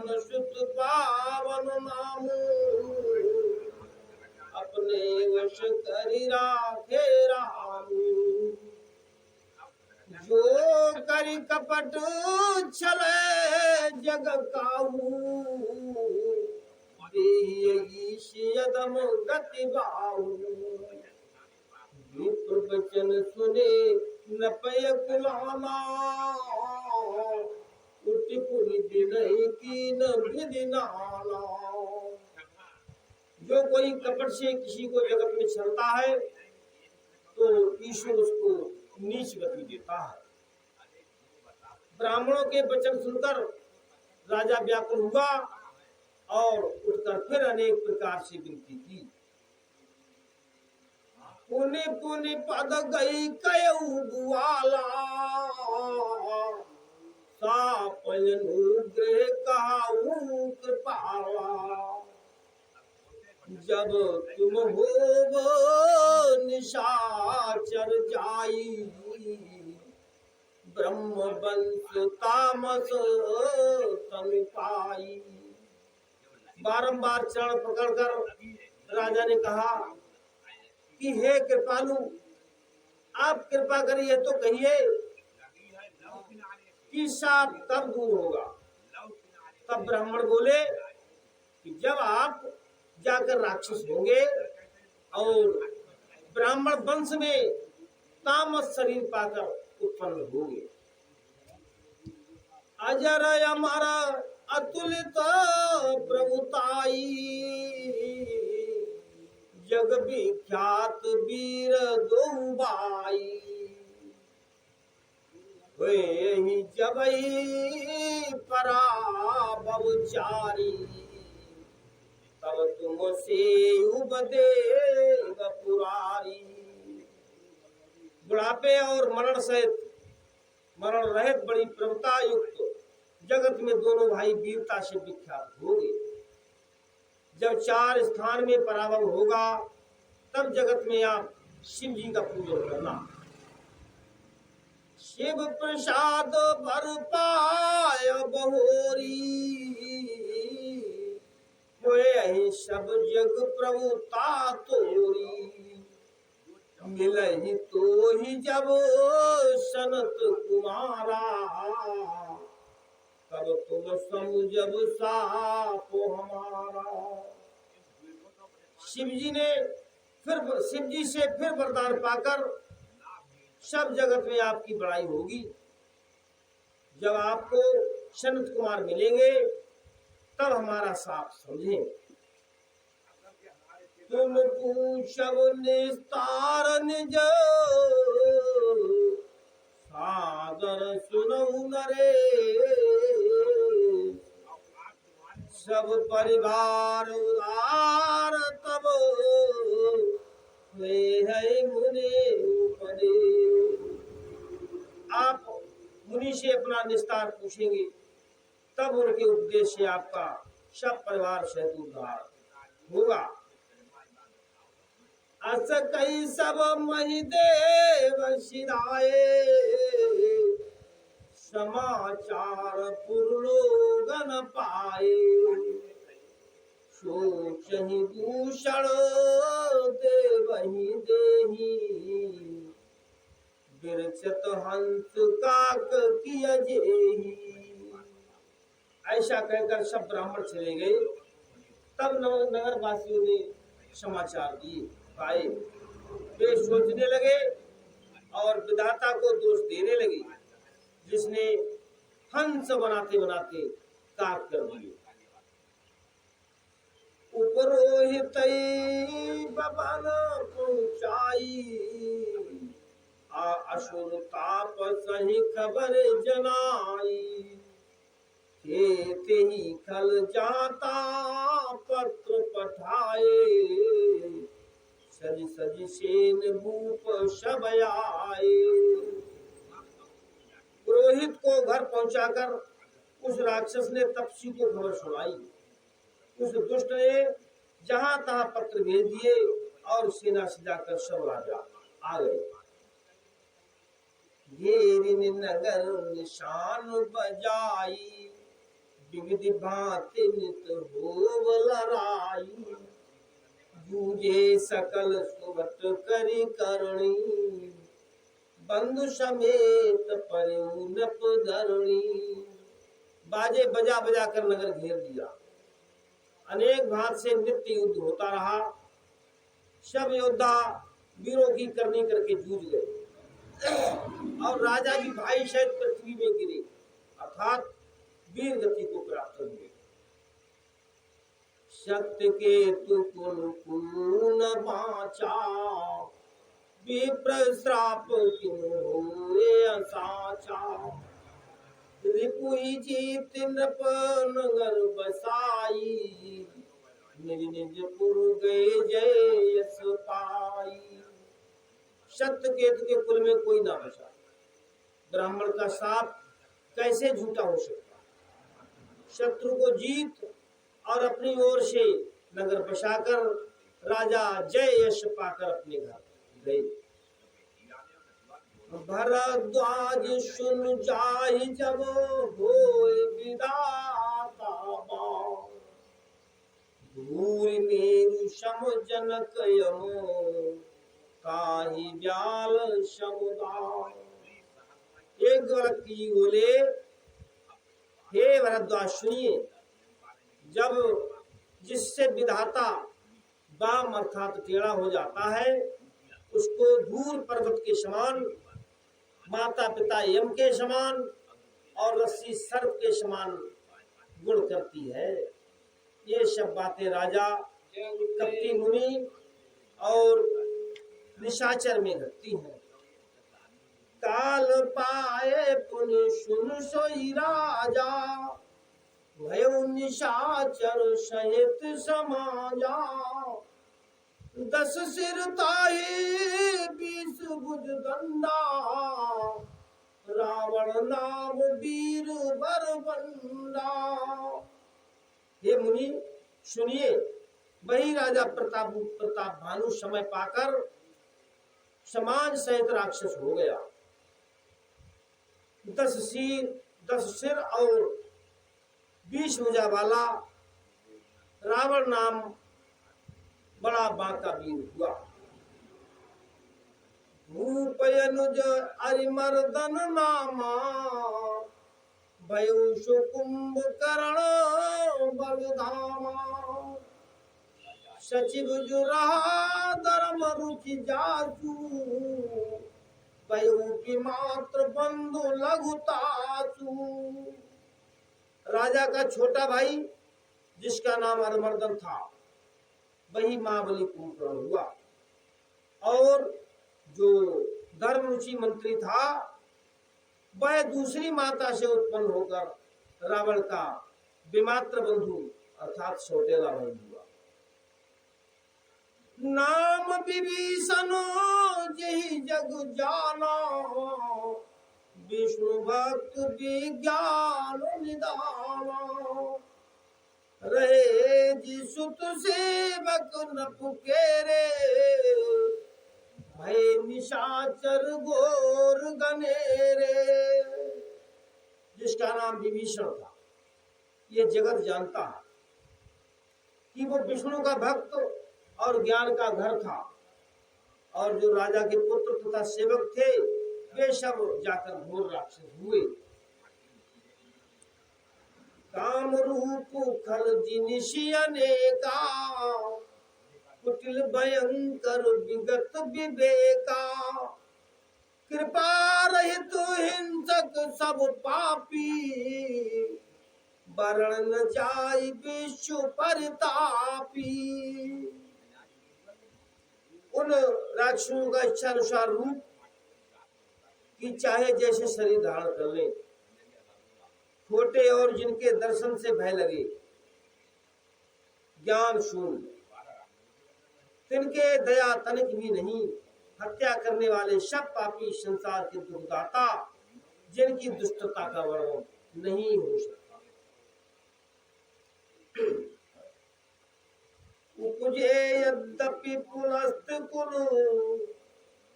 पवन सुत पावन नाम अपने वश करि राखे राम। जो करि कपट छले जग काहू यदम गति बाहू। विप्र वचन सुने न पय कुलाना उठि पुनि दिनहि कीन विधि नाना। जो कोई कपट से किसी को जगत में छलता है तो ईश्वर उसको नीच गति देता है। ब्राह्मणों के वचन सुनकर राजा व्याकुल हुआ और उठकर फिर अनेक प्रकार से विनती की। पुनि पुनि पद गई कयऊ गुआला सापयनुग्रह कहाऊ कृपाला। जब तुम होव निशाचर जाई ब्रह्म वंश तामस तन पाई। बारंबार चरण पकड़कर राजा ने कहा कि हे कृपालु आप कृपा करिए तो कहिए कि साप कब दूर होगा। तब ब्राह्मण बोले कि जब आप जाकर राक्षस होंगे और ब्राह्मण वंश में तामस शरीर पाकर उत्पन्न होंगे। अजर अमर अतुलित प्रभुताई जग विख्यात वीर दो बाई। वे जबई पराभव चारी तब तुम से उपदेव पुरारी। बुढ़ापे और मरण रहित बड़ी प्रभुता युक्त जगत में दोनों भाई वीरता से विख्यात होंगे। जब चार स्थान में पराभव होगा तब जगत में आप शिव जी का पूजन करना। शिव प्रसाद भर पाय बहोरी होए सब जग प्रभुता तोरी। मिलहि तो ही जब सनत कुमारा तब तुम समझब सापो हमारा। शिव जी से फिर वरदान पाकर सब जगत में आपकी बड़ाई होगी। जब आपको सनत कुमार मिलेंगे तब हमारा साप समझें। तुम पूछब निस्तार निज सादर सुनऊ नरे। सब परिवार उदार तब वे है मुनि उपदे। आप मुनि से अपना निस्तार पूछेंगे तब उनके उपदेश से आपका सब परिवार सहित उद्धार होगा। अस कई सब महिदेव सिराए समाचार पुरलोगन पाए। सोचहि भूषण देवहि देहि बिरचत हंस काक किय जेहि। ऐसा कहकर सब ब्राह्मण चले गए। तब नगर वासियों ने समाचार दिए पाए। वे सोचने लगे और विधाता को दोष देने लगे जिसने हंस बनाते बनाते काक कर दिए। उपरोहित बबन पहुंचाई असुर ताप सही खबर जनाई। खेत ही खल जाता पत्र पठाए सज सज सेन भूप सब आए। पुरोहित को घर पहुंचाकर उस राक्षस ने तपस्वी को खबर सुनाई। उस दुष्ट ने जहां तहां पत्र भेज दिए और सेना सजाकर सब राजा आ गए। घेरिन नगर निशान बजाई विविधि भांति नित होव लड़ाई, जूझे सकल सुवट करि करणी, बंधु समेत परऊ नप धरणी। बाजे बजा बजा कर नगर घेर दिया, अनेक भांति से नित्य युद्ध होता रहा। सब योद्धा वीरों की करनी करके जूझ गए और राजा भी भाई सहित पृथ्वी में गिरे, अर्थात वीर गति को प्राप्त हुए। सत्य के तु कुल न बाचा, विप्र श्राप किन्हु होए साचा। रिपुई जीत नृप नगर बसाई, निज निज पुर गए जय यश पाई। सत्यकेतु के कुल में कोई ना बचा। ब्राह्मण का शाप कैसे झूठा हो सकता? शत्रु को जीत और अपनी ओर से नगर बसाकर राजा जय यश पाकर अपने घर गए। भरद्वाज सुन जाहि जब होए विधाता बाण, धूरि मेरु सम जनक यमो, ताहि व्याल समुदाय। एक व्यक्ति बोले, हे भरद्वाज सुनिए, जब जिससे विधाता बाम अर्थात टेढ़ा हो जाता है, उसको धूल पर्वत के समान, माता पिता यम के समान और रस्सी सर्प के समान गुण करती है। ये सब बातें राजा कपटी मुनि और निशाचर में घटती हैं। काल पाए पुनि सुन सोई राजा, भयो निशाचर सहित समाजा। 10 सिर ताहि 20 भुज दंडा, रावण नाम वीर बरबंडा। हे मुनि सुनिए, वही राजा प्रताप भानु समय पाकर समान सहित राक्षस हो गया। 10 सिर और 20 भुजा वाला रावण नाम बड़ा बांका वीर हुआ। भूपयनुज अरिमर्दन नामा, भयो सुकुंभ करण बलधामा। सचिव जुरा धर्म रुचि जाचू, भयो की मात्र बंधु लघुताचू। राजा का छोटा भाई जिसका नाम अरिमर्दन था, वही महाबली कुंभकर्ण हुआ, और जो धर्म रुचि मंत्री था वह दूसरी माता से उत्पन्न होकर रावण का विमात्र बंधु अर्थात सौतेला भाई हुआ। नाम विभीषण जहि जग जाना, विष्णु भक्त विज्ञान निदाना। रहे जिसुत सेवक न पुकेरे, भय निशाचर घोर गनेरे। जिसका नाम विभीषण था, ये जगत जानता है कि वो विष्णु का भक्त और ज्ञान का घर था, और जो राजा के पुत्र तथा सेवक थे वे सब जाकर घोर राक्षस हुए। काम रूप खल जिनिषि अनेका, कुटिल भयंकर विगत विवेका। कृपा रहित हिंसक सब पापी, वरण न जाय विश्व परितापी। उन राक्षसों का इच्छा अनुसार रूप कि चाहे जैसे शरीर धारण कर ले, छोटे और जिनके दर्शन से भय लगे, ज्ञान शून्य, तिनके दया तनिक भी नहीं, हत्या करने वाले सब पापी, संसार के दुखदाता, जिनकी दुष्टता का वर्णन नहीं हो सकता। उपजे यद्यपि पुनस्त कुरु,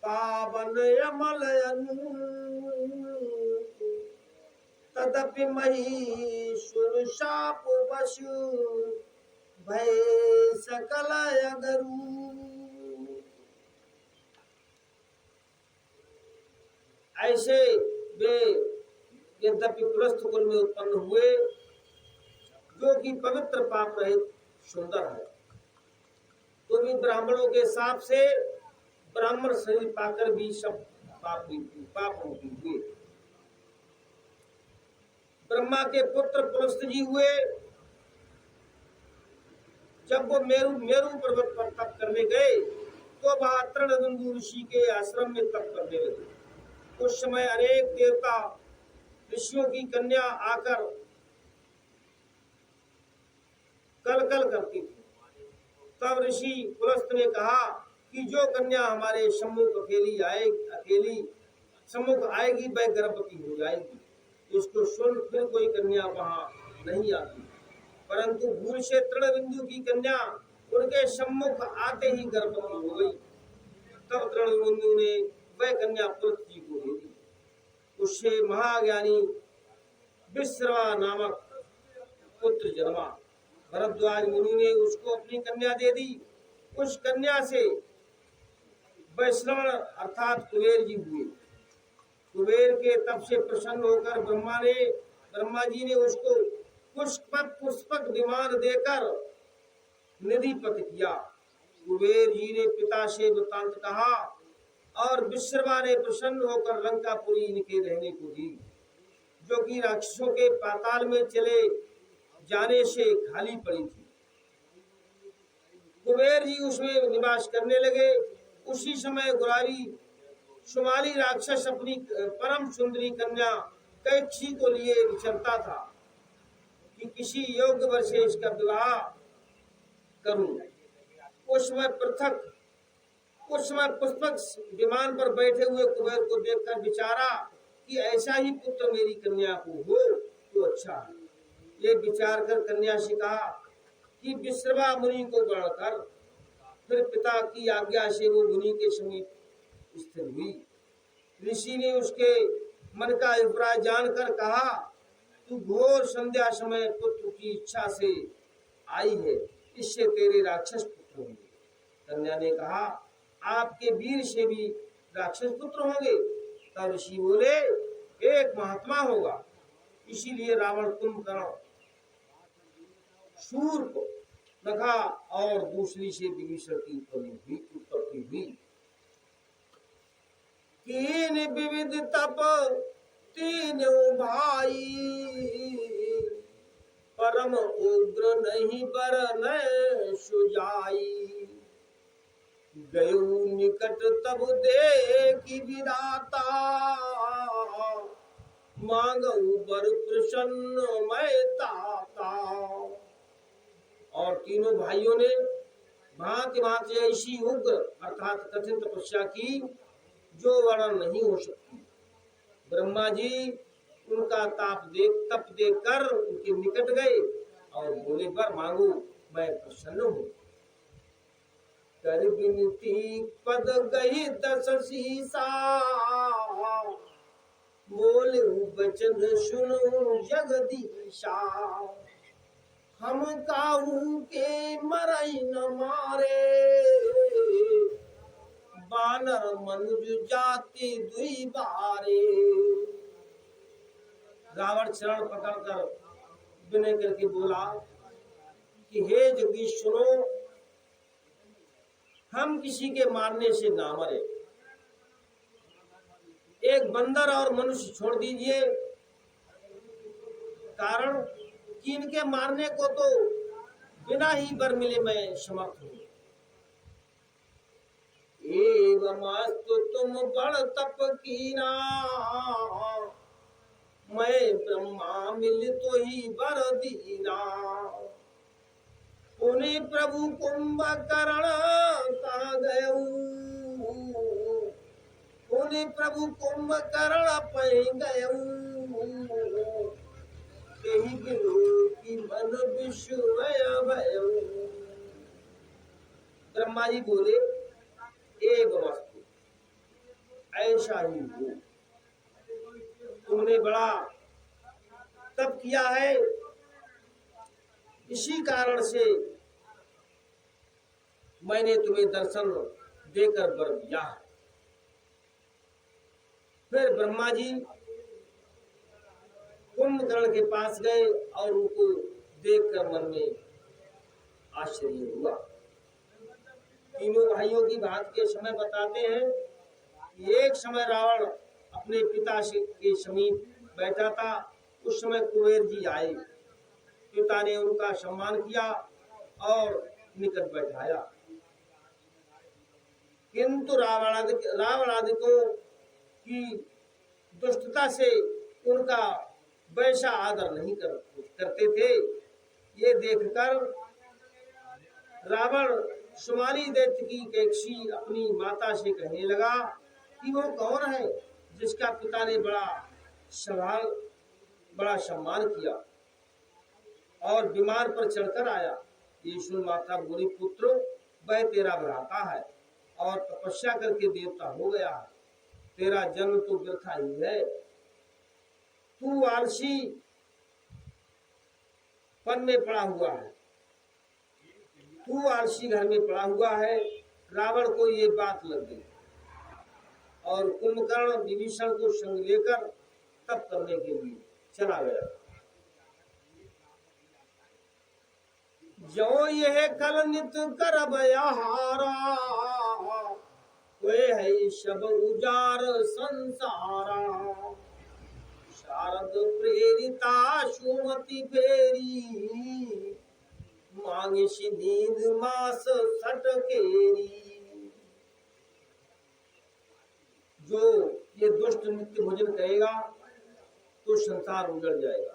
पावन अमल तदपि महीसुर शाप पशु भय सकल अगरू। ऐसे वे यद्यपि पुलस्त्य कुल में उत्पन्न हुए, जो कि पवित्र पाप रहित सुंदर है, तो भी ब्राह्मणों के साप से ब्राह्मण शरीर पाकर भी सब पाप रूपी हुए। ब्रह्मा के पुत्र पुलस्त्य जी हुए। जब वो मेरु मेरु पर्वत पर तप करने गए तो वहां तृणबिंदु ऋषि के आश्रम में तप करने लगे। उस समय अनेक देवता ऋषियों की कन्या आकर कल कल करती थी। तब ऋषि पुलस्त्य ने कहा कि जो कन्या हमारे सम्मुख आएगी वह गर्भवती हो जाएगी। इसको सुन फिर कोई कन्या वहां नहीं आती, परंतु भूल से तृणबिंदु की कन्या उनके सम्मुख आते ही गर्भवती हो गई। तब तृणबिंदु ने वह कन्या पुलस्त्य जी को दे दी। उससे महाज्ञानी विश्रवा नामक पुत्र जन्मा। भरद्वाज मुनि ने उसको अपनी कन्या दे दी। उस कन्या से वैश्रवण अर्थात कुबेर जी हुए। कुबेर के तप से प्रसन्न होकर ब्रह्मा जी ने उसको पुष्पक विमान देकर निधिपत किया। कुबेर जी ने पिता से वृत्तांत कहा और विश्रवा ने प्रसन्न होकर लंकापुरी इनके रहने को दी, जो कि राक्षसों के पाताल में चले जाने से खाली पड़ी थी। कुबेर जी उसमें निवास करने लगे। उसी समय गुरारी सुमाली राक्षस अपनी परम सुंदरी कन्या कैकसी को लिए विचरता था कि किसी योग्य वर से इसका विवाह करूं। उस समय पुष्पक विमान पर बैठे हुए कुबेर को देखकर विचारा कि ऐसा ही पुत्र मेरी कन्या को हो तो अच्छा है। ये विचार कर कन्या से कहा कि विश्रवा मुनि को बढ़कर फिर पिता की आज्ञा से वो मुनि के समीप स्थिर हुई। ऋषि ने उसके मन का अभिप्राय जानकर कहा, तू घोर संध्या समय पुत्र की इच्छा से आई है, इससे तेरे राक्षस पुत्र होंगे। कन्या ने कहा, आपके वीर से भी राक्षस पुत्र होंगे। तब ऋषि बोले, एक महात्मा होगा। इसीलिए रावण कुंभकर्ण शूर को रखा और दूसरी से विभीषण की उत्पत्ति हुई। तीन विविध तप तीन भाई, परम उग्र नहीं बरन सुजाई। गयो निकट तब देखी विधाता, मांगऊ बर प्रसन्न मैं ताता। और तीनों भाइयों ने भांति भांति ऐसी उग्र अर्थात कठिन तपस्या की जो वर्णन नहीं हो सकती। ब्रह्मा जी उनका तप देख कर उनके निकट गए और बोले, वर मांगो, मैं प्रसन्न हूँ। कर विनती पद गई 10 शीसा, बोले वचन सुनो जगदीशा। हम काहू के मरई न मारे, बानर मनुज जाति दुई बारे। रावण चरण पकड़कर विनय करके बोला कि हे जगदीश सुनो, हम किसी के मारने से ना मरे। एक बंदर और मनुष्य छोड़ दीजिए, कारण कि इनके मारने को तो बिना ही वर मिले मैं समर्थ हूं। एवमस्तु तुम बड़ तप कीना, मैं ब्रह्मा मिल तो ही वर दीना। उन्हें प्रभु कुंभकर्ण कहा गयऊ, उन्हें प्रभु कुंभकर्ण पै गयऊ। तेहि बिनु की मन विश्वय भयऊ। ब्रह्मा जी बोले, एक वस्तु ऐसा ही हो, तुमने बड़ा तब किया है, इसी कारण से मैंने तुम्हें दर्शन देकर वर दिया है। फिर ब्रह्मा जी कुंभकर्ण के पास गए और उनको देखकर मन में आश्चर्य हुआ। तीनों भाइयों की बात के समय बताते हैं कि एक समय रावण अपने पिता के समीप बैठा था। उस समय कुबेर जी आए, पिता ने उनका सम्मान किया और निकट बैठाया, किंतु रावणादिकों की दुष्टता से उनका वैसा आदर नहीं करते थे। ये देखकर रावण सुमाली दैत्य की केकसी अपनी माता से कहने लगा कि वो कौन है जिसका पिता ने बड़ा सम्मान किया और विमान पर चढ़कर आया। ये सुन माता बोली, पुत्र वह तेरा भ्राता है और तपस्या करके देवता हो गया है, तेरा जन्म तो व्यर्थ ही है। तू आलसी पन में पड़ा हुआ है, तू आलसी घर में पड़ा हुआ है। रावण को ये बात लग गई और कुंभकर्ण विभीषण को संग लेकर तप करने के लिए चला गया। जो यह कल नित करब आहारा, वे है सब उजार संसारा। शारद प्रेरिता सुमति फेरी, मांगे नींद मास सटकेरी। जो ये दुष्ट नित्य भोजन करेगा तो संसार उजड़ जाएगा।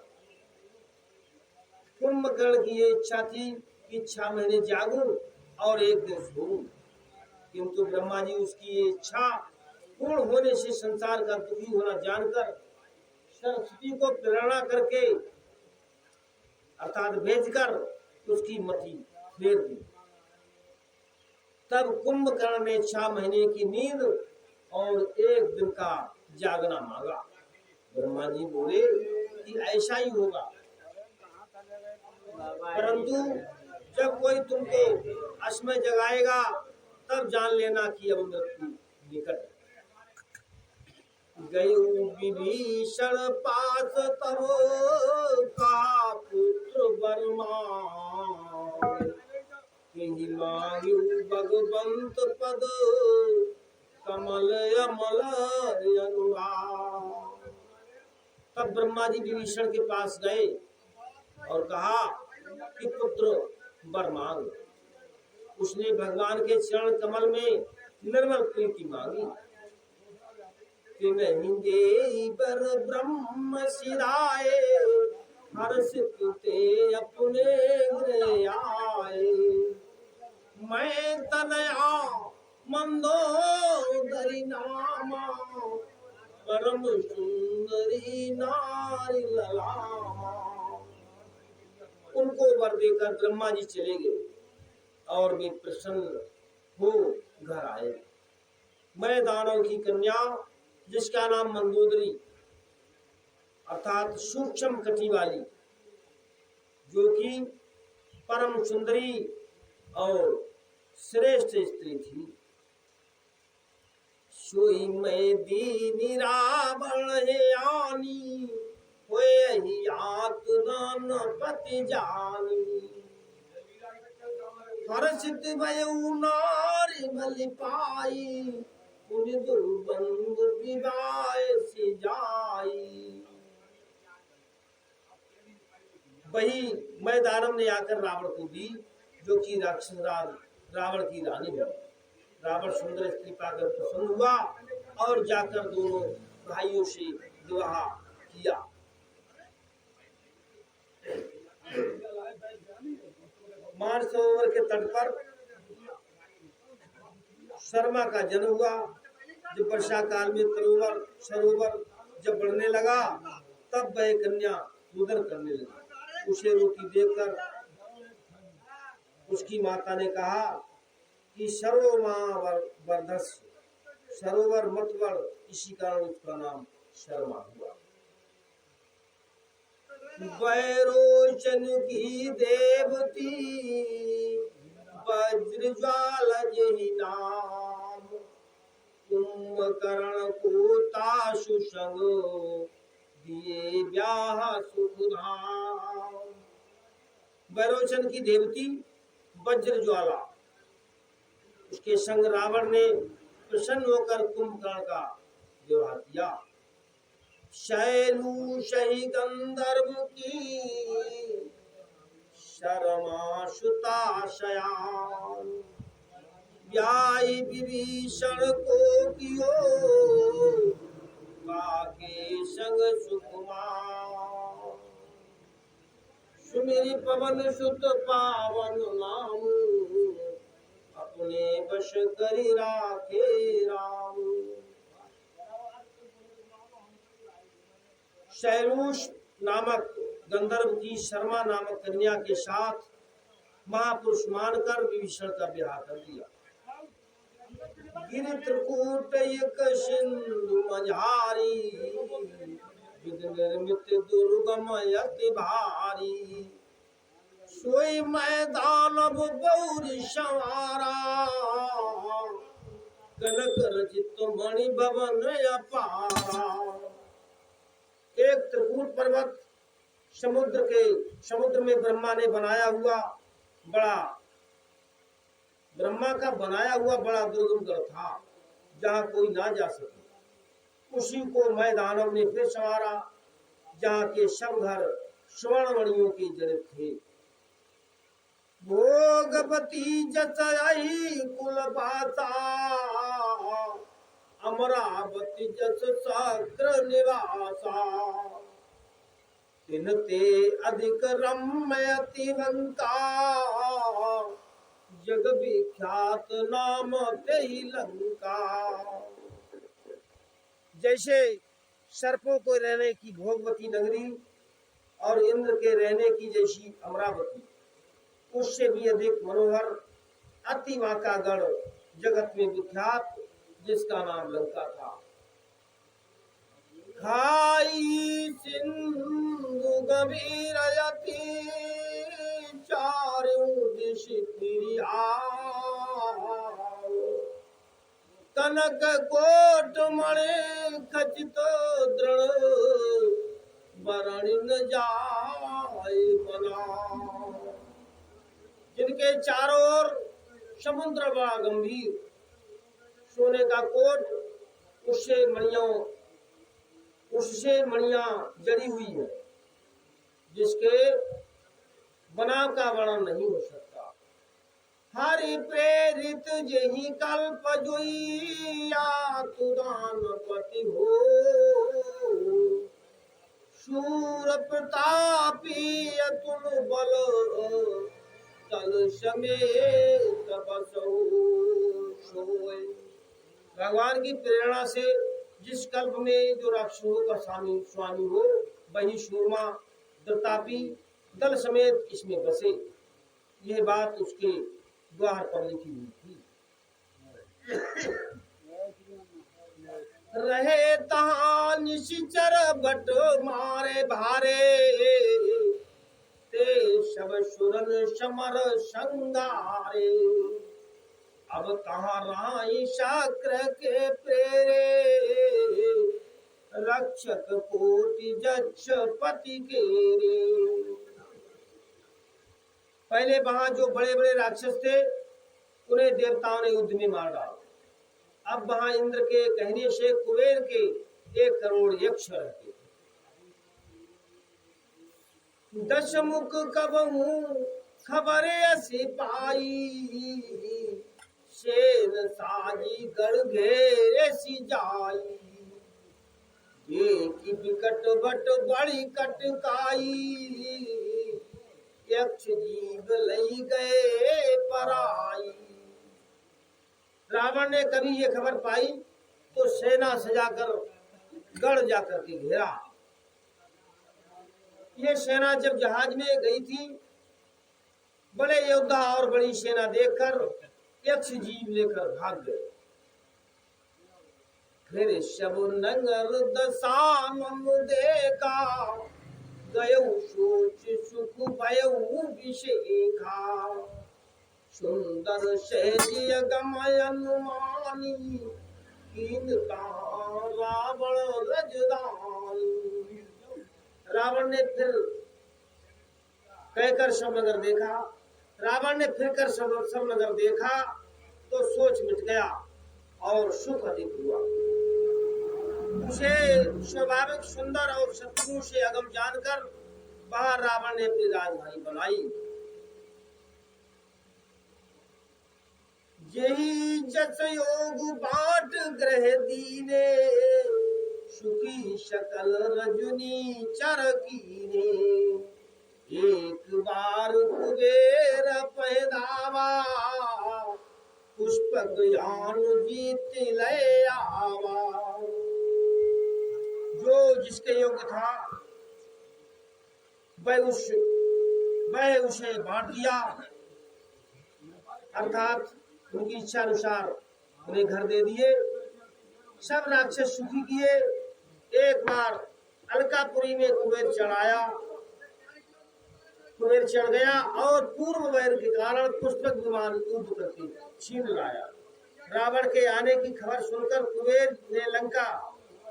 कुंभकर्ण की ये इच्छा थी कि 6 महीने जागूं और एक दिन सोऊं, किंतु ब्रह्मा जी उसकी ये इच्छा पूर्ण होने से संसार का दुखी होना जानकर सरस्वती को प्रेरणा करके अर्थात भेजकर उसकी मति फेर दी। तब कुंभकर्ण ने 6 महीने की नींद और एक दिन का जागना मांगा। ब्रह्मा जी बोले कि ऐसा ही होगा, परंतु जब कोई तुमको असमय जगाएगा तब जान लेना कि अब मृत्यु निकट। गई विभीषण पास तब का पुत्र बर्मा, मांगू भगवंत पद कमल अमल अनुराग। तब ब्रह्मा जी विभीषण के पास गए और कहा कि पुत्र वर मांग। उसने भगवान के चरण कमल में निर्मल प्रीति मांगी कि नहीं दे बर ब्रह्म सिराए, हर्षित ते अपने गृह आए। मैं तनया मंदोदरी नामा, परम सुंदरी नारी ललामा। उनको वर देकर ब्रह्मा जी चले गए और वे प्रसन्न हो घर आए। मैं दानव की कन्या जिसका नाम मंदोदरी अर्थात सूक्ष्म कटी वाली, जो कि परम सुंदरी और श्रेष्ठ स्त्री थी, सोई मैं दीनी रावण है आनी, होई आत्मन पति जानी। हर्षित भयउ नारी बलि पाई, पुनि दुर्बंध विवाह से जाई। वही मैं दानव ने आकर रावण को दी, जो कि राक्षस रावण की रानी है। रावण सुंदर स्त्री पाकर प्रसन्न हुआ और जाकर दोनों भाइयों से विवाह किया। मानसरोवर के तट पर शर्मा का जन्म हुआ। जब वर्षा काल में सरोवर जब बढ़ने लगा तब वह कन्या रुदन करने लगी। उसे रोती देखकर उसकी माता ने कहा कि सरोवर मत बढ़, इसी कारण उसका नाम शर्मा हुआ। वैरोचन की देवती वज्र ज्वाला यही नाम, कुंभकर्ण को ताशु संग दिए ब्याह सुखधाम। वैरोचन की देवती वज्र ज्वाला, उसके संग रावण ने प्रसन्न होकर कुंभकर्ण का विवाह किया। शैलूषहि गंधर्व की शर्मा सुताशयान, व्याई विभीषण को कियो काके संग सुकुमार। सुमिरि पवन सुत पावन नाम, अपने वश करि राखे राम। शैलूष नामक गंधर्व की शर्मा नामक कन्या के साथ महापुरुष मानकर विभीषण का विवाह कर दिया। गिर त्रिकूट एक सिंधु मझारी, विध निर्मित दुर्गम अति भारी। सोई मैदान बौरी संवारा, कनक रचित मणि भवन अपारा। एक त्रिकूट पर्वत समुद्र में ब्रह्मा ने बनाया हुआ बड़ा दुर्गम गढ़ था, जहाँ कोई ना जा सके। उसी को मैं दानव ने फिर संवारा, जहाँ के सब घर स्वर्णमणियों के जनित थे। भोगवती जसई कुलपाता, अमरावती जस साग्र निवासा। तिनते अधिक रम्य अति लंका, जग विख्यात नाम तेहि लंका। जैसे सर्पों को रहने की भोगवती नगरी और इंद्र के रहने की जैसी अमरावती, उससे भी अधिक मनोहर अति वाका गढ़ जगत में विख्यात, जिसका नाम लंका था। खाई सिंधु गंभीर यति, चारों दिश फिरि आओ। कनक कोट मणि खचित दृढ़, बरणी न जाए बनाओ। जिनके चारों ओर समुद्र बड़ा गंभीर, सोने का कोट, उससे मणियां जड़ी हुई है, जिसके बनाव का वर्णन नहीं हो सकता। हरि प्रेरित जही कल्प जोइया, तुदान पति हो शूर प्रतापी अतुल बल, तल समेत बसो सोए। भगवान की प्रेरणा से जिस कल्प में जो राक्षसों का स्वामी हो, वही सूरमा प्रतापी दल समेत इसमें बसे। यह बात उसके द्वार पर लिखी हुई थी। रहे तहां निशिचर बट मारे भारे, ते सब सुरन समर संगारे। अब तहां राई शाक्र के प्रेरे, रक्षक कोटि जक्ष पति केरे। पहले वहां जो बड़े बड़े राक्षस थे, उन्हें देवताओं ने युद्ध में मार डाला। अब वहां इंद्र के कहने से कुबेर के 1 करोड़ यक्ष रहते। 10 मुख कबहू खबर ऐसी पाई, शेर साजी गढ़ घेरे सी जाई। ये की विकट बट बड़ी कटकाई, यक्ष जीव लई गए पराई। रावण ने कभी ये खबर पाई तो सेना सजाकर गढ़ जाकर के घेरा। ये सेना जब जहाज में गई थी, बड़े योद्धा और बड़ी सेना देखकर यक्ष जीव लेकर भाग गए। फिर शब नगर दशानन देखा, गयऊ सोच सुख भयऊ विषेखा सुंदर सहज गमय अनुमानी कीनता रावण रजदानी। रावण ने फिर कहकर सब नगर देखा, रावण ने फिर कर सब नगर देखा तो सोच मिट गया और सुख अधिक हुआ। उसे स्वाभाविक सुंदर और शत्रुओं से अगम जानकर वहां रावण ने अपनी राजधानी बनाई। यही जस योग बाट ग्रह दीने सुखी शकल रजनी चर कीने। एक बार कुबेर पैदावा पुष्पक यान जीत ले आवा। जो जिसके योग्य था वह उसे बांट दिया, अर्थात उनकी इच्छा अनुसार उन्हें घर दे दिए। सब राक्षस सुखी किए। एक बार अलकापुरी में कुबेर चढ़ गया और पूर्व वैर के कारण पुष्पक विमान युद्ध करके छीन लाया। रावण के आने की खबर सुनकर कुबेर ने लंका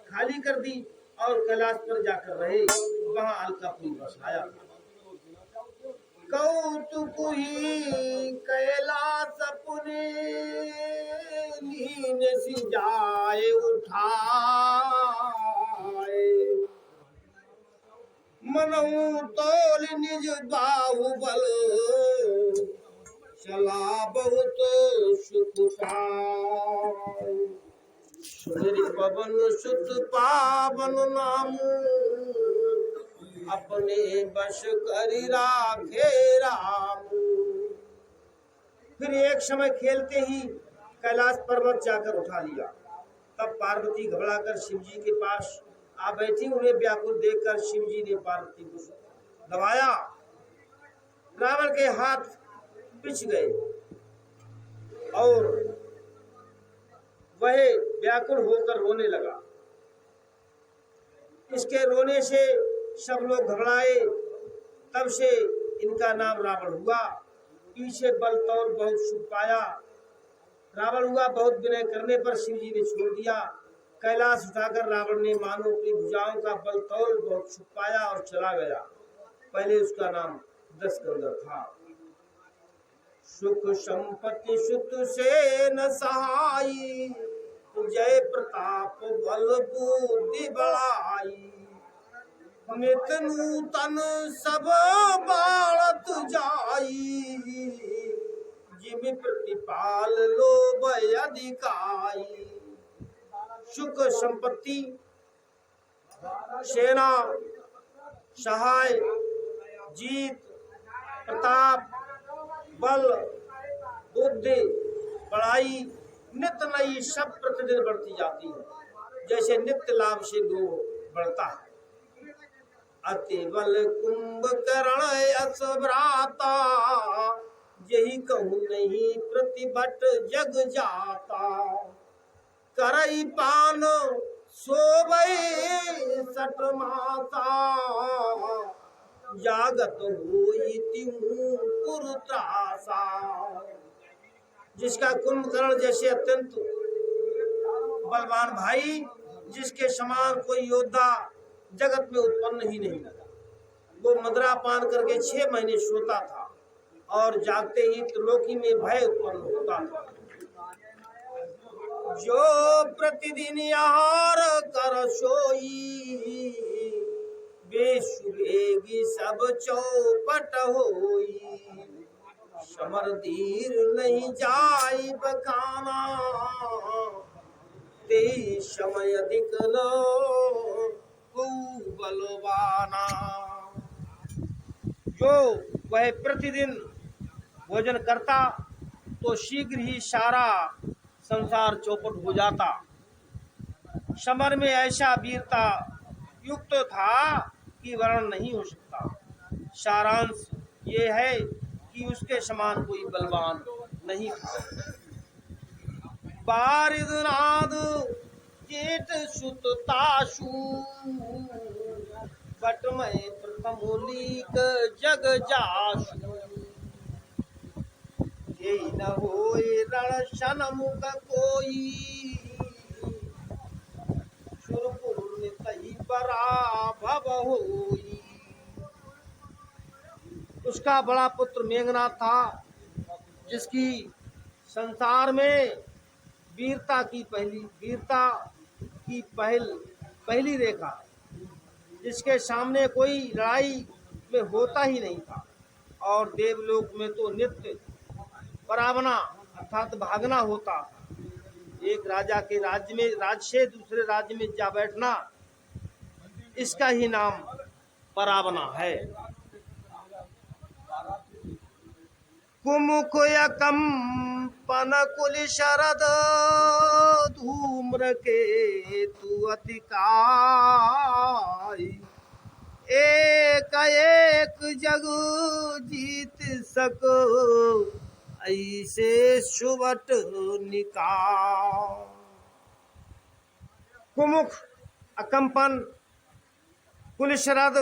खाली कर दी और कैलाश पर जाकर रहे। वहां अलकापुरी बसाया। कौतुक ही कैलाश अपने लीन सी जाए उठाए। मनऊ तोल निज बाहुबल चला बहुत सुख पाए। सुधरि पवन सुत पावन नामू अपने बश करी राखे राम। फिर एक समय खेलते ही कैलाश पर्वत जाकर उठा लिया। तब पार्वती घबराकर शिव जी के पास आ बैठी। उन्हें व्याकुल देखकर शिव जी ने पार्वती को दबाया। रावण के हाथ पिछ गए और वह व्याकुल होकर रोने लगा। इसके रोने से सब लोग घबराए। तब से इनका नाम रावण हुआ। पीछे बल तौल बहुत सुख पाया। रावण हुआ। बहुत विनय करने पर शिव जी ने छोड़ दिया। कैलाश उठाकर रावण ने मानो अपनी भुजाओं का बल तौल बहुत सुख पाया और चला गया। पहले उसका नाम दशकंदर था। सुख संपत्ति सुत से न सहाई जय प्रताप बल बुद्धि बढ़ाई। नित नूतन सब बाढ़त जाई जिमि प्रतिपाल लोभ अधिकाई। सुख संपत्ति सेना सहाय जीत प्रताप बल बुद्धि बड़ाई नित्य नई सब प्रतिदिन बढ़ती जाती है, जैसे नित्य लाभ से दो बढ़ता है। अति बल कुंभकर्ण असभ्राता यही कहूँ नहीं प्रतिभट जग जाता। करई पान सोबई सट माता जागत होई तिहु पुरत्रासा। जिसका कुंभकर्ण जैसे अत्यंत बलवान भाई, जिसके समान कोई योद्धा जगत में उत्पन्न ही नहीं लगा। वो मदरा पान करके 6 महीने सोता था और जागते ही त्रिलोकी में भय उत्पन्न होता था। जो प्रतिदिन आहार कर सोई बेसुबेगी सब चौपट होई। समर धीर नहीं जाई बखाना ते समय अधिक लो बलवाना। जो वह प्रतिदिन भोजन करता तो शीघ्र ही सारा संसार चौपट हो जाता। समर में ऐसा वीरता युक्त था कि वर्णन नहीं हो सकता। सारांश ये है कि उसके समान कोई बलवान नहीं था। बारिदनाद जेठ सुत ताशु बट में कमोलीक जग जासु, यही न होए रण सनमुख कोई, सुरपुर नितहि पराभव होई। उसका बड़ा पुत्र मेघनाथ था, जिसकी संसार में वीरता की पहली रेखा, जिसके सामने कोई लड़ाई में होता ही नहीं था। और देवलोक में तो नित्य परावना अर्थात भागना होता। एक राजा के राज्य में, राज्य से दूसरे राज्य में जा बैठना, इसका ही नाम परावना है। कुमुख कंपन कुल शरद धूम्र के तु अतिकाय, एक एक जग जीत सको ऐसे सुबट निकाय। कुमुख अकंपन कुल शरद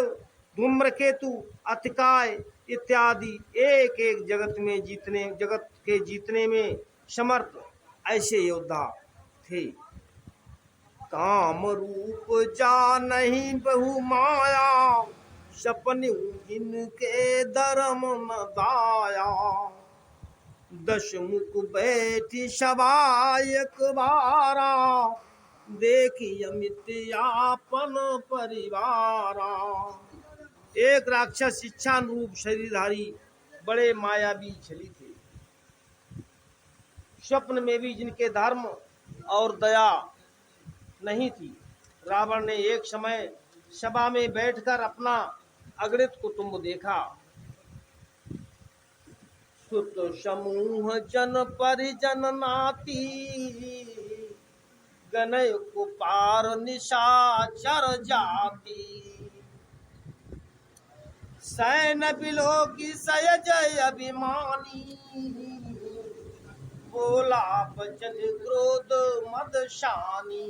धूम्रकेतु अतिकाय इत्यादि एक एक जगत के जीतने में समर्थ ऐसे योद्धा थे। काम रूप जा नहीं बहु माया, सपने जिनके धर्म न दाया, दश मुख बैठी सभा एक बारा, देखी अमित यापन परिवारा। एक राक्षस इच्छानुरूप शरीरधारी बड़े मायावी छली थे। स्वप्न में भी जिनके धर्म और दया नहीं थी। रावण ने एक समय सभा में बैठकर अपना अगणित कुटुंब देखा। सुत समूह जन परिजन नाती, गनय कुपार निशाचर जाति, सैन बिलो की सयजय अभिमानी, बोला बचन क्रोध मद शानी।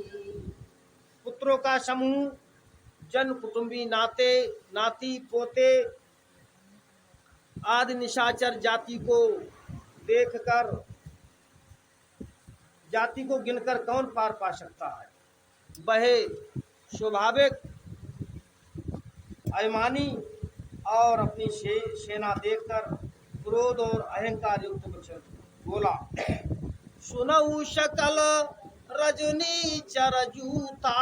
पुत्रों का समूह, जन कुटुंबी नाते नाती पोते आदि निशाचर जाति को देखकर, जाति को गिनकर कौन पार पा सकता है। वह स्वाभाविक अभिमानी और अपनी सेना देखकर क्रोध और अहंकार युक्त वचन बोला। सुनऊ शकल रजनी चरजूता,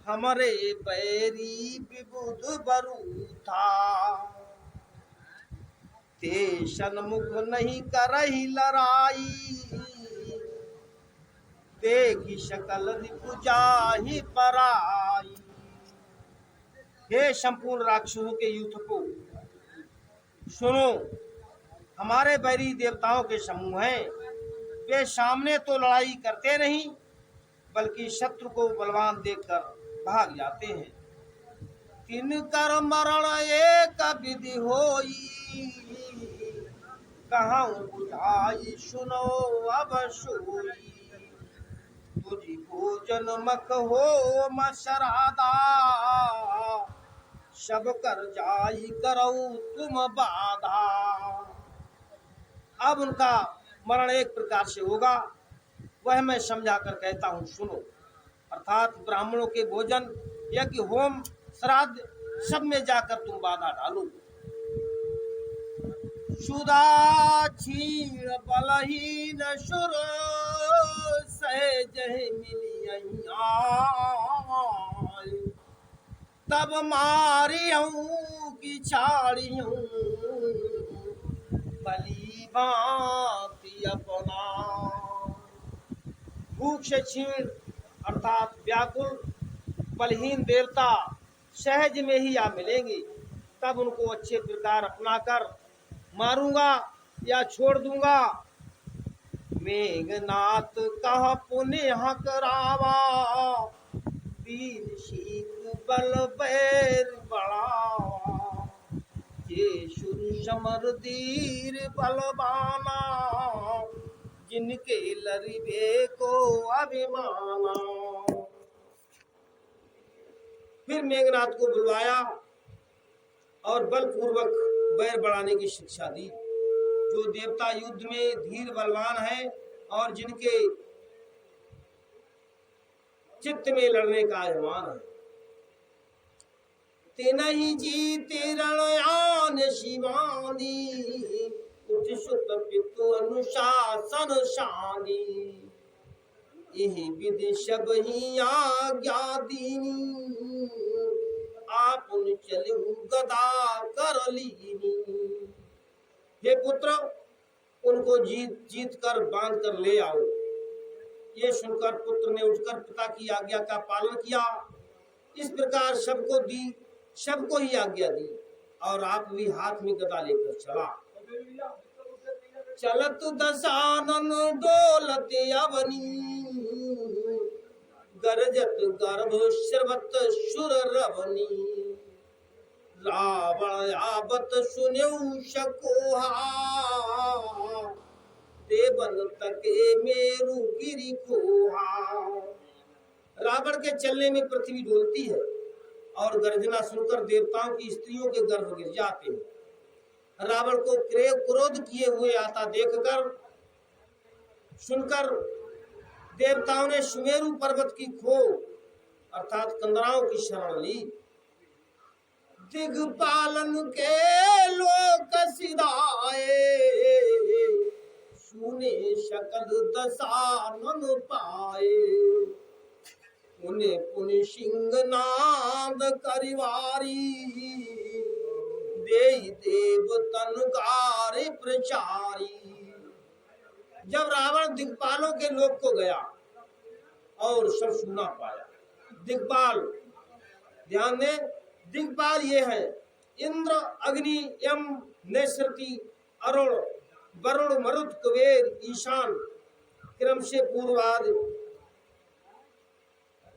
हमरे बैरी विबुध बरूथा, ते सन्मुख नहीं करही लड़ाई, देखी शकल रिपुजाहि पराई। हे संपूर्ण राक्षसों के युद्ध को सुनो, हमारे बैरी देवताओं के समूह हैं। वे सामने तो लड़ाई करते नहीं, बल्कि शत्रु को बलवान देखकर भाग जाते हैं। तिनकर मरण एक विधि होई, कहूँ बुझाई सुनो अब सोई, तुझी भोजन मख हो मसरादा, सब कर जाई करऊ तुम बाधा। अब उनका मरण एक प्रकार से होगा, वह मैं समझा कर कहता हूँ सुनो। अर्थात ब्राह्मणों के भोजन, यज्ञ, होम, श्राद्ध सब में जाकर तुम बाधा डालो। सुधा क्षीण बलहीन सुर सहज मिलिय, तब मारियऊं की छाड़ियूं बली भांति अपना। भूख से क्षीण अर्थात व्याकुल बलहीन देवता सहज में ही आ मिलेंगे, तब उनको अच्छे प्रकार अपनाकर मारूंगा या छोड़ दूंगा। मेघनाथ कह पुनः करावा, वीर शीत बल बैर बढ़ावा, ये शुरू समर धीर बलवाना, जिनके लरिबे को अभिमाना। फिर मेघनाथ को बुलवाया और बलपूर्वक बैर बढ़ाने की शिक्षा दी। जो देवता युद्ध में धीर बलवान है और जिनके चित्त में लड़ने का अभिमान है, तेनहि जीते रणयान शिवानी, उठ सुत पितु अनुशासन शानी, यही विधि सब ही आज्ञा दीनी, आपुन चलु गदा कर लीनी। हे पुत्र, उनको जीत कर बांध कर ले आओ। ये सुनकर पुत्र ने उठकर पिता की आज्ञा का पालन किया। इस प्रकार सबको ही आज्ञा दी और आप भी हाथ में गदा लेकर चला। चलत दशानन डोलत अवनी, गरजत गर्भ श्रवत सुर रवनी, रावण आबत सुन्यौ शकोहा, देवन तके मेरु गिरि खोहा। रावण के चलने में पृथ्वी डोलती है और गर्जना सुनकर देवताओं की स्त्रियों के गर्भ गिर जाते हैं। रावण को क्रोध किए हुए आता देखकर सुनकर देवताओं ने सुमेरु पर्वत की खो अर्थात कंदराओं की शरण ली। दिग्पालन के लोक सिधाए, सुने शकल दशानन पाए, उन्हें पुनि सिंहनाद करिवारी, देई देव तनकारी प्रचारी। जब रावण दिग्पालों के लोक को गया और सब सुना पाया। दिग्पाल, ध्यान दें, दिग्पाल ये है इंद्र, अग्नि, यम, नैसृति, अरुण, वरुण, मरुत, कुबेर, ईशान, क्रम से पूर्वाद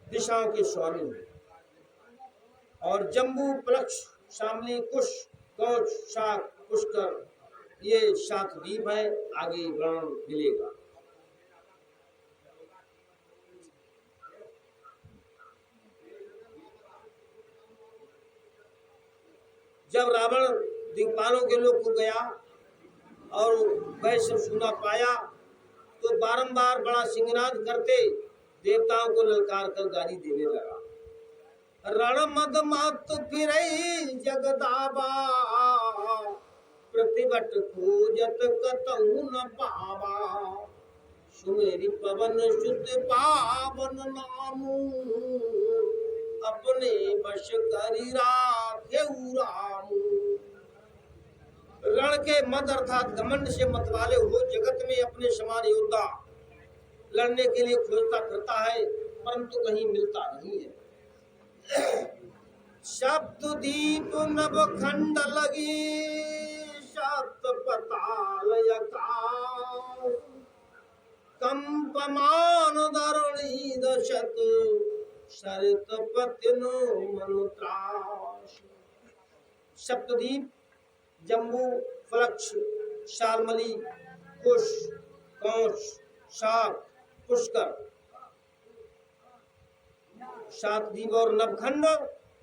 दिशाओं के स्वामी हैं। और जम्बू, प्लक्ष, शामली, कुश, कौच, शाक, पुष्कर, ये 7 द्वीप है। आगे वर्णन मिलेगा। जब रावण दिग्पालों के लोक को गया और वह सब सुना पाया तो बारंबार बड़ा सिंहनाद करते देवताओं को ललकार कर गाली देने लगा। रण मद मत फिरई जगदाबा, प्रतिबट खोजत कतहु न पावा, सुमेरी पवन शुद्ध पावन नामू, अपने वश करी राखेउ रामू। रण के मद अर्थात घमंड से मतवाले हो जगत में अपने समान योद्धा लड़ने के लिए खोजता फिरता है, परंतु कहीं मिलता नहीं है। शब्द दीप नभ खंड लगी, शत पताल आकाश, कंपमान धरणी दशत, सरित पतिनो मनुत्राश। सप्तदीप जम्बू, फलक्ष, शालमली, कुश, कौश, शाक, पुष्कर, 7 द्वीप और नवखंड।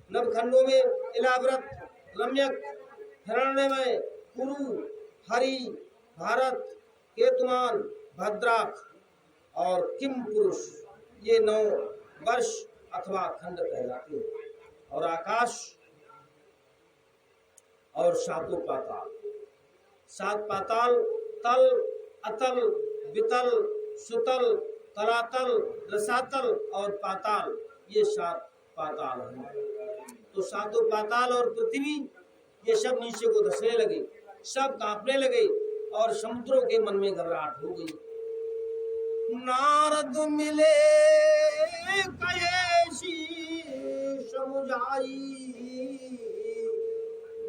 नवखंडों में इलाव्रत, रम्यक, हिरण्यमय, कुरु, हरि, भारत, केतुमान, भद्राक और किम पुरुष, ये 9 वर्ष अथवा खंड कहलाते हैं। और आकाश और 7 पाताल। 7 पाताल तल, अतल, वितल, सुतल, तलातल, रसातल और पाताल, ये 7 पाताल हैं। तो 7 पाताल और पृथ्वी ये सब नीचे को धसने लगे, सब कांपने लगे और समुद्रों के मन में घबराहट हो गई। नारद मिले कहेसी समुझाई,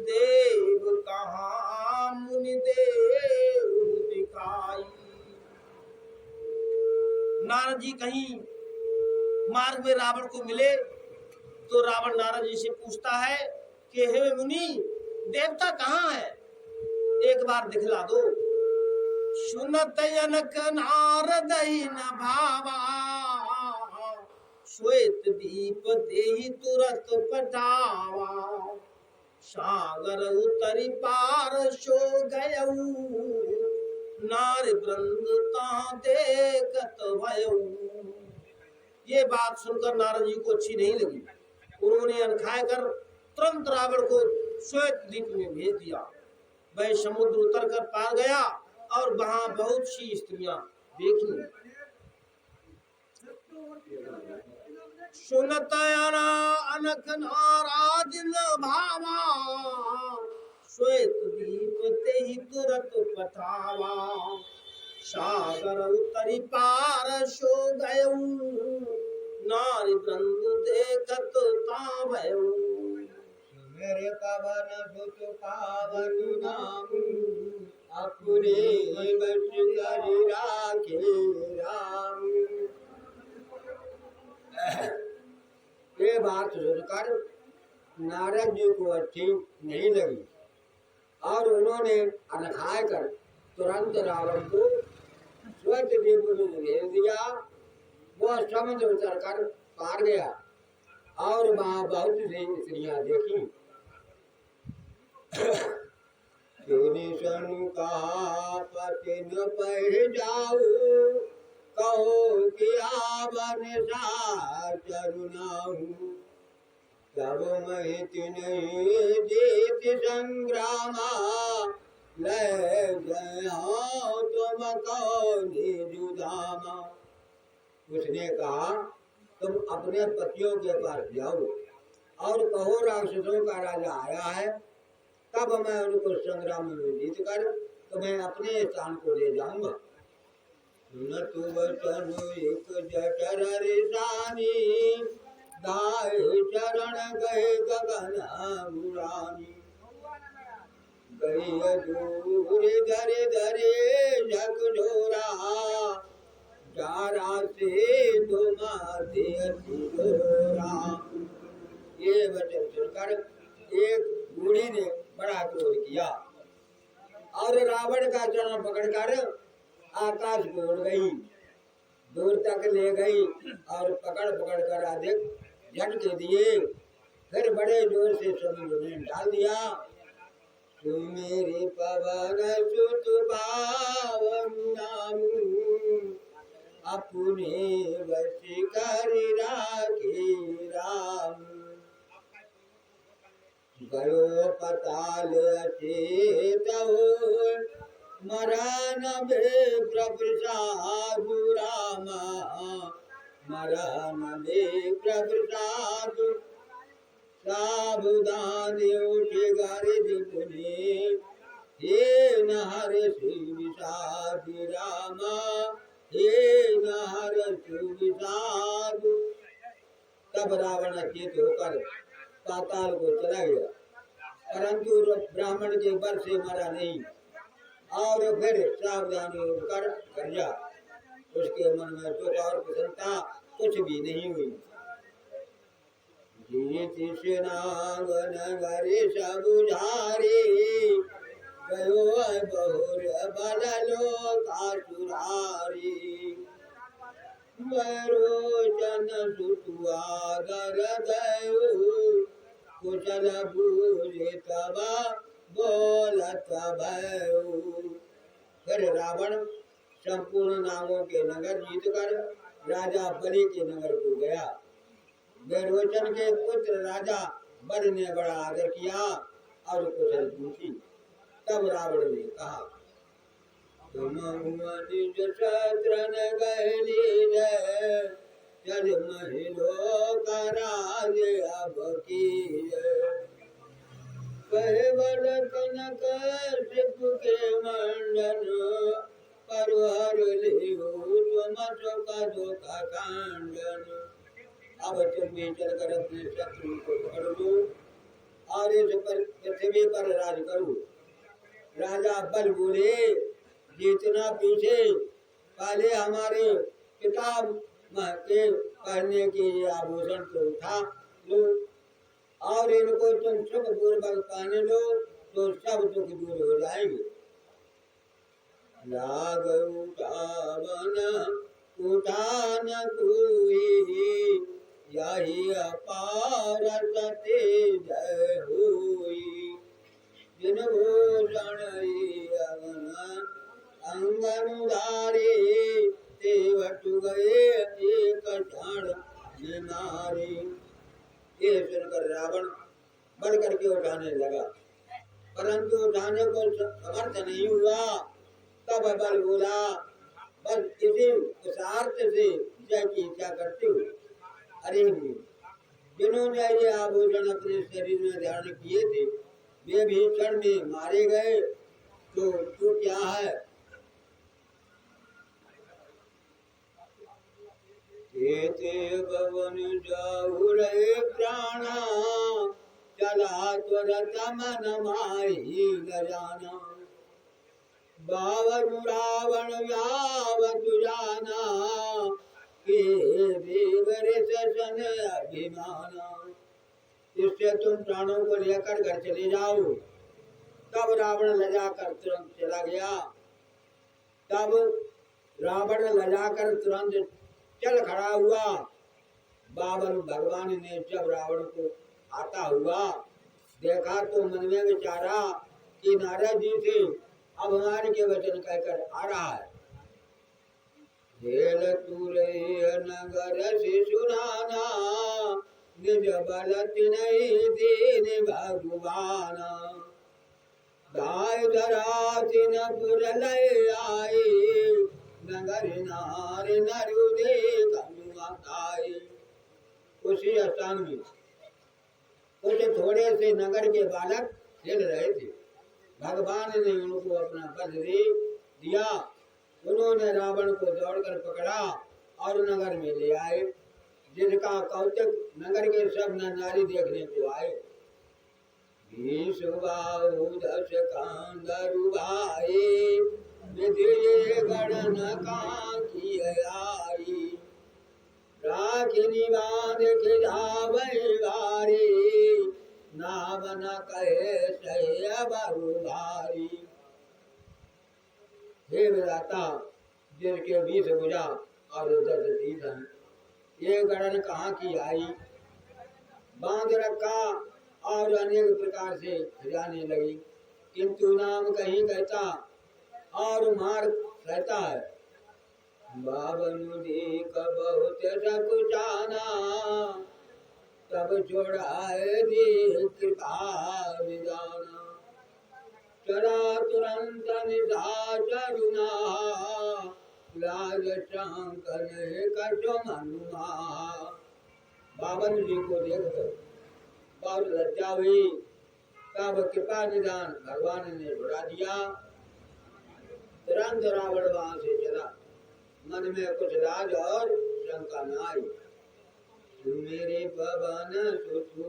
देव कहाँ मुनि देव दिखाई। नारद जी कहीं मार्ग में रावण को मिले तो रावण नारद जी से पूछता है कि हे मुनि, देवता कहाँ है, एक बार दिखला दो। सुनत जनक नारद न भावा, श्वेत दीप देहि तुरत पटावा, सागर उतरी पार सो गयऊ, नार वृंद ता देखत भयऊ। ये बात सुनकर नारद जी को अच्छी नहीं लगी। उन्होंने अनखाए कर तुरंत रावण को श्वेत द्वीप में भेज दिया। वह समुद्र उतर कर पार गया और वहां बहुत सी स्त्रियां देखी। सुनत अनख नाराज न भावा, श्वेत दीप तेहि तुरत पठावा, सागर उतरी पार सो गयऊ, नारी वृंद देखत ता भयऊ। मेरे पवन सुत पावन नाम, अपने बस कर राखे राम। ये बात सुनकर नारद जी को अच्छी नहीं लगी और उन्होंने अनखाए कर तुरंत रावण को श्वेत द्वीप में भेज दिया। वो समुद्र उतर कर पार गया और वहां बहुत सी स्त्रियां देखी। सुन कहा पति न पह जाऊ, कहो कि आवन सा चरुनाऊ, तब महित नहीं जीत संग्रामा, ले गया तुम कौन जुदामा। उसने कहा तुम अपने पतियों के पास जाओ और कहो राक्षसों का राजा आया है, तब मैं उनको संग्राम में जीत कर तुम्हें अपने स्थान को ले जाऊंगा। न तु वचन एक जठर रिसानी, दाए चरण गए गगन मुरानी, गई दूर धरे धरे झकझोरा, जारा से तुम्हारे अतिजोरा। ये वचन सुनकर एक बूढ़ी ने बड़ा क्रोध किया और रावण का चरण पकड़कर आकाश को उड़ गई, दूर तक ले गई और पकड़ पकड़ कर अधिक झटके दिए, फिर बड़े जोर से समुद्र में डाल दिया। तू मेरे पवन सुत पावन नाम, अपने वश कर राखे राम। गयो पताल अचेत मरण में प्रप्रसाद रामा, मरण में प्रप्रसाद, सावधान उठ गर्ज पुने, हे नहर शिविषाद रामा, हे नहर शिविषाद। तब रावण अचेत होकर पाताल को चला गया, परंतु ब्राह्मण के बल से मरा नहीं और फिर सावधानी होकर गया। उसके मन में दुख और प्रसन्नता कुछ भी नहीं हुई। जीत सेनांगन गरे सब झारे, गयो बहुर बल लोकासुरारी, रोचन सुतुआगर गयो, कुशल भूले तब बोलत भयो। फिर रावण संपूर्ण नागों के नगर जीत कर राजा बलि के नगर को गया। रोचन के पुत्र राजा बलि ने बड़ा आदर किया और कुशल पूछी। तब रावण ने कहा, तुम निज शत्रन गहली जल महिलो का राज अब की, केवल कनक शिप के मंडन, पर हर लियो तुम का धोखा खंडन। अब तुम भी चलकर अपने शत्रु को पकड़ लो और इस पृथ्वी पर राज करो। राजा बल बोले, जितना पीछे पहले हमारे किताब के पहनने के आभूषण को उठा लो और इनको तुम सुख पूर्वक पहन लो तो सब दुख दूर हो जाएंगे। लाग उठावन उठान कोई, यही अपार सते जय हुई जिन भूषण अगन अंगन धारे ते वटु गए एक क्षण में मारे। ये सुनकर रावण बढ़ करके उठाने लगा, परंतु उठाने को समर्थ नहीं हुआ। तब बल बोला, बस इसी पुरुषार्थ से जय की इच्छा करते हो। अरे जिन्होंने ये आभूषण अपने शरीर में धारण किए थे वे भी क्षण में मारे गए, तो तू क्या है? ते भवन जाऊ रहे प्राणा चला त्वरत मन माही गजाना बावन रावण यावतु जाना के देवर सन अभिमाना। इससे तुम प्राणों को लेकर घर चले जाओ। तब रावण लजाकर तुरंत चला गया। तब रावण लजाकर तुरंत चल खड़ा हुआ। बावन भगवान ने जब रावण को आता हुआ देखा तो मन में विचारा कि नारद जी से अभिमान के वचन कहकर आ रहा है। हेल तुरे नगर से सुनाना निज बल नहीं दीन भगवाना दाय धरा तिन पुर लय आए नगर नार नरु दे कनुआताए। उसी स्थान में कुछ थोड़े से नगर के बालक खेल रहे थे। भगवान ने उनको अपना पद दे दिया। उन्होंने रावण को दौड़कर पकड़ा और नगर में ले आए, जिनका कौतुक नगर के सब नारी देखने को आए। गणन कांकी आई राखिनी बांध खिलावे गारी नाम न कहे सह्य बहु भारी। हे विधाता, जिनके 20 भुजा और 10 तीर हैं, ये गणन कहाँ की आई? बांध रखा और अनेक प्रकार से जाने लगी, किंतु नाम कहीं कहता और मार रहता है। बाबनु देख बहुत सकुचाना तब छोड़ाए दे कृपा विदाना चला तुरंत निशाचरुना लाज शंकर कटो मनुआ। बावन जी को देखकर बहुत लज्जा हुई। तब कृपा निदान भगवान ने छुड़ा दिया। तुरंत रावण वहां से चला। मन में कुछ लाज और शंका न आई। मेरे पवन सुतु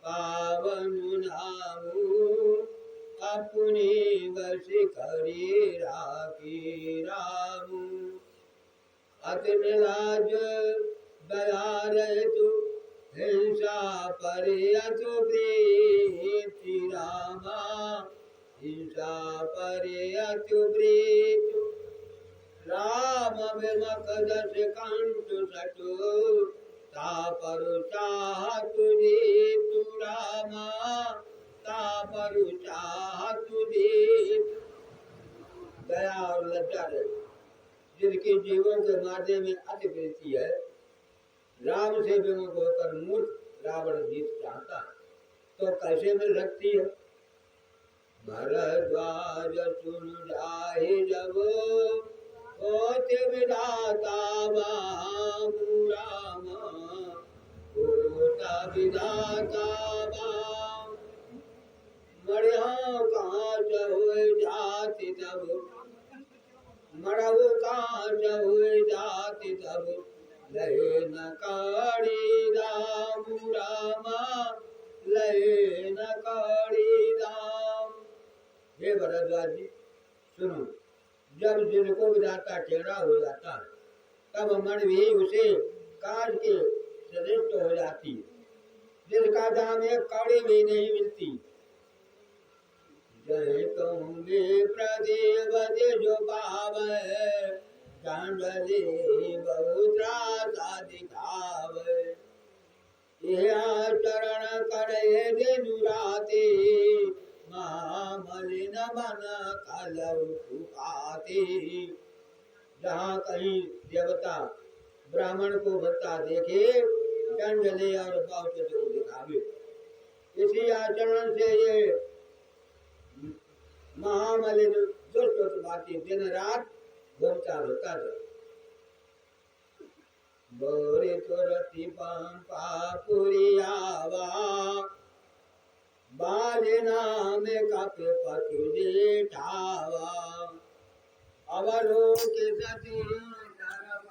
पावन नामु अपने बस करे राखी रामु। अतन लाज दया तु हिंसा परे अतु प्रीति रामा हिंसा परे अतु प्रीति राम विमक दस कंठ सटो तापरु चाहतु दीतु रामा तापरु चाहतु दीतु। दया और लज्जा रहे, जिनके जीवों के मारने में अति प्रीति है, राम से विमुख होकर मूर्ख रावण जीत चाहता है तो कैसे मिल सकती है? भरद्वाज सुन जाहि जब होत विधाता बाबू राम होता विधाता बाम। मरिया कांच हुए जाति तब मरहु कांच हुए जाति तब लहे न काड़ी राम रामा लहे न काड़ी राम। हे भरद्वाज जी सुनो, जब जिनको विधाता टेढ़ा हो जाता है तब मन भी उसे काट के सदृष्ट हो जाती है, जिसका दाम एक कौड़ी भी नहीं मिलती। जय कहूँगे प्रदेव जो पावे चांदले बहुत्रासा दिखावे ये आचरण करे दिन राते महामलिन मन कलौ सुखाते। जहाँ कहीं देवता ब्राह्मण को भत्ता देखे दंड ले और बहुत दुख दिखावे। इसी आचरण से ये महामलिन दुष्ट बातें दिन रात घूमता रहता था। बोरे तुरती पुरियावा बाले नाम कपे पतु जेठावा अवलोक सती